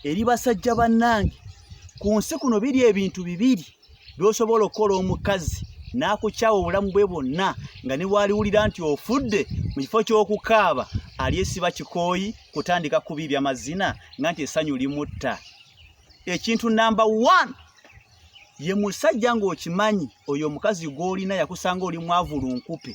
eri basajja bannange ku nsi kuno biri ebintu bibiri by'osobola okukola omukazi n'akukyawa obulamu bwe bwonna nga ne bwaliwulira nti ofudde mu kifo ky'okukaaba alyesiba kikooyi kutandika kubibya mazina nga nti essanyu limutta. Ekintu namba 1 ye musajja ng'okimanyi oyo omukazi gw'olina yakusanga oli mwavu lunkupe.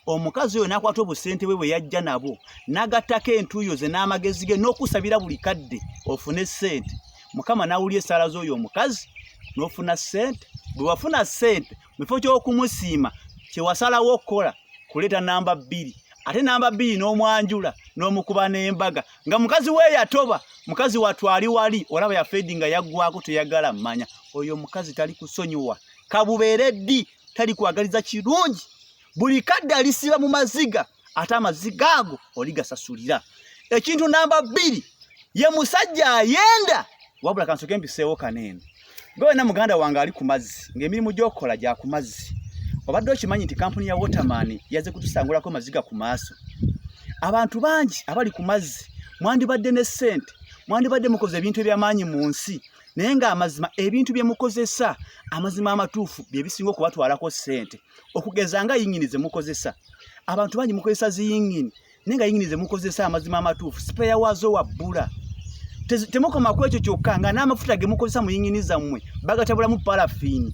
Omukazi oyo n'akwata obusente bwe yajja nabo n'agattako entuuyo ze n'amagezi ge n'okusabira buli kadde ofune ssente. Mukama n'awulya essaala z'oyo omukazi n'ofuna ssente. Bwe wafuna ssente mu kifo ky'okumusiima kye wasalawo okukola kuleeta namba 2. Ate namba 2 n'omwanjula n'omukuba n'embaga nga mukazi we yatoba, mukazi watwali wali olaba ya fedi nga yaggwako teyagala mmanya. Oyo mukazi tali kusonyiwa kabubeere ddi, tali kwagaliza kirungi. Buli kadde alisiba mu maziga ate amaziga ago oligasasulira. Ekintu namba 2 ye musajja ayenda wabula kansoke mpiseewo kanene. Gwe na muganda wange ali ku mazzi ng'emirimu gy'okola gya ku mazzi. Obadde okimanyi nti kampuni ya Waterman yaze kutusangulako maziga ku maaso. Abantu bangi abali ku mazzi mwandibadde ne ssente, mwandibadde mukoze ebintu eby'amaanyi mu nsi, naye ng'amazima ebintu bye mukozesa amazima amatuufu bye bisinga okubatwalako ssente. Okugeza nga yingini ze mukozesa. Abantu bangi mukozesa ziyingini naye nga yingini ze mukozesa amazima amatuufu sipeya waazo wabbula. Temukoma ku ekyo kyokka nga n'amafuta ge mukozesa mu yingini zammwe bagatabulamu parafini.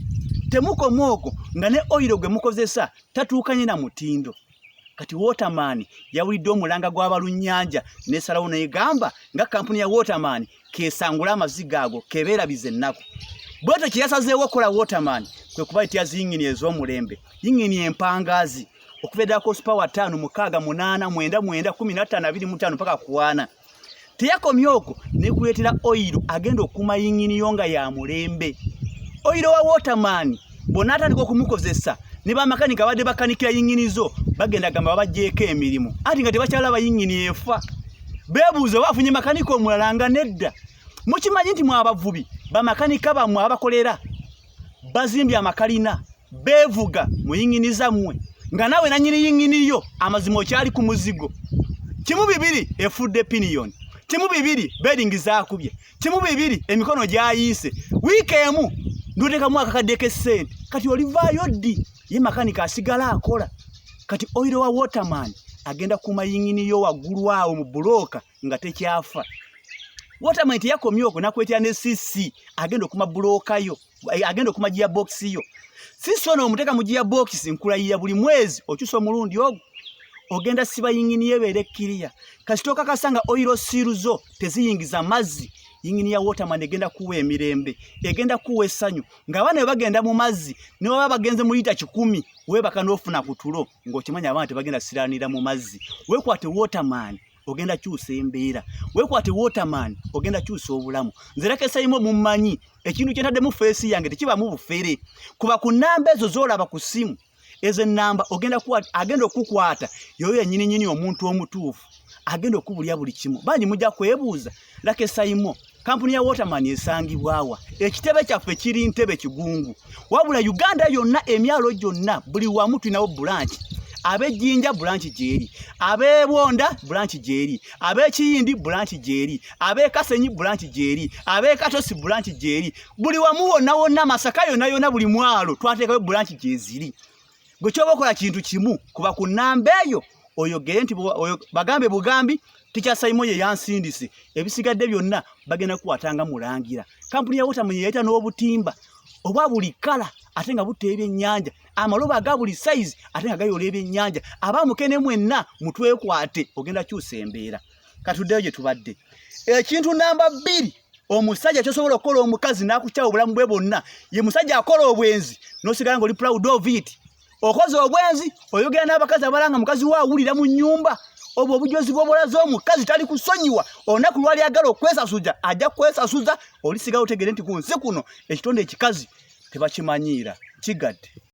Temukoma okwo nga ne oyiro gwe mukozesa tatuukanye na mutindo. Kati Waterman yawulidde omulanga gw'abalunnyanja n'esalawo n'egamba nga kampuni ya Waterman kesangula amaziga ago kebeerabize ennaku. Bw'atyo kye yasazeewo okukola Waterman kwe kubayitira ziyingini ez'omulembe, yingini empangaazi okuva ku horsepower 5, 6, 8, 9, 10, 15, 25 mpaka ku 4. Teyakomye okwo ne kuleetera oyiro agenda okuma yingini yo nga ya mulembe. Oyiro wa Waterman bonna atandika okumukozesa ne bamakanika badde bakanikira yingini zo bagenda gamba babajjeeko emirimu ati nga tebakyalaba yingini efa. Beebuuza bafunye makanika omulala nga nedda. Mukimanyi nti mwabavubi bamakanika bammwe abakolera bazimbye amakalina beevuga mu yingini zammwe nga nawe nanyini yingini yo amazima okyali ku muzigo. Kimu bibiri efudde piniyoni, kimu bibiri bedding zaakubye, kimu bibiri emikono gyayise. Wiiki emu ndotekamu akakadde k'essente kati olivaayo ddi? Ye makanika asigala akola. Kati oyiro wa Waterman agenda kuma yingini yo waggulu awo mu bulooka nga tekyafa. Waterman teyakomye okwo nakwetera ne CC agenda okuma bulooka yo, agenda okuma gearbox yo. CC ono omuteka mu gearbox nkulayira buli mwezi okyusa omulundi ogwo ogenda siba yingini yebeere kiriya. Kasitoka kasanga oyiro siruzo teziyingiza mazzi, yingini ya Waterman egenda kuwa emirembe, egenda kuwa essanyu. Ng'abaana bagenda mu mazzi ne baba bagenze mu lita 10 weebaka n'ofuna ku tulo ng'okimanya abaana tebagenda siraanira mu mazzi. Weekwate Waterman ogenda kyusa embeera, weekwate Waterman ogenda kyusa obulamu. Nze Lakesayimo mummanyi ekintu kye ntadde mu feesi yange tekiba mu bufere. Kuba ku nnamba ezo z'olaba ku ssimu ezo ennamba agenda okukwata yoyo yennyini omuntu omutuufu agenda okubulya buli kimu. Bangi mujja kwebuuza Lakesayimo kampuni ya Waterman esangibwawa? Ekitebe kyaffe kiri Ntebe Kigungu, wabula Uganda yonna emyalo gyonna buli wamu tulinawo branch. Ab'Ejjinja branch gyeri, ab'Ebonda branch gyeri, ab'Ekiyindi branch gyeri, ab'Ekasenyi branch gyeri, ab'Ekatosi branch gyeri. Buli wamu wonna Masaka yonna buli mwalo twateekayo branch gyeziri. Gwe kyoba okola kintu kimu kuba ku nnamba eyo oyogere nti bagambe bugambi Tikyasayimo ye yansindise, ebisigadde byonna bagenda kuwatanga mulangira. Kampuni ya Waterman yayita n'obutimba obwa buli kala ate nga butta ebyennyanja, amaloba aga buli size ate nga gayola ebyennyanja. Abamukene mwenna mutwekwate ogenda kyusa embeera. Katuddeyo gye tubadde. Ekintu namba 2 omusajja kyosobola okukola omukazi n'akukyawa obulamu bwe bwonna ye musajja akola obwenzi n'osigala ng'oli proud of it. Okoze obwenzi oyogera n'abakazi abalanga mukazi wa awulira mu nnyumba. Obwo obujozi bw'obulaza omukazi tali kusonyiwa. Olunaku lwali agala okwesasuza ajja kwesasuza. Olisigawo otegere nti ku nsi kuno ekitonde ekikazi tebakimanyiira kigadde.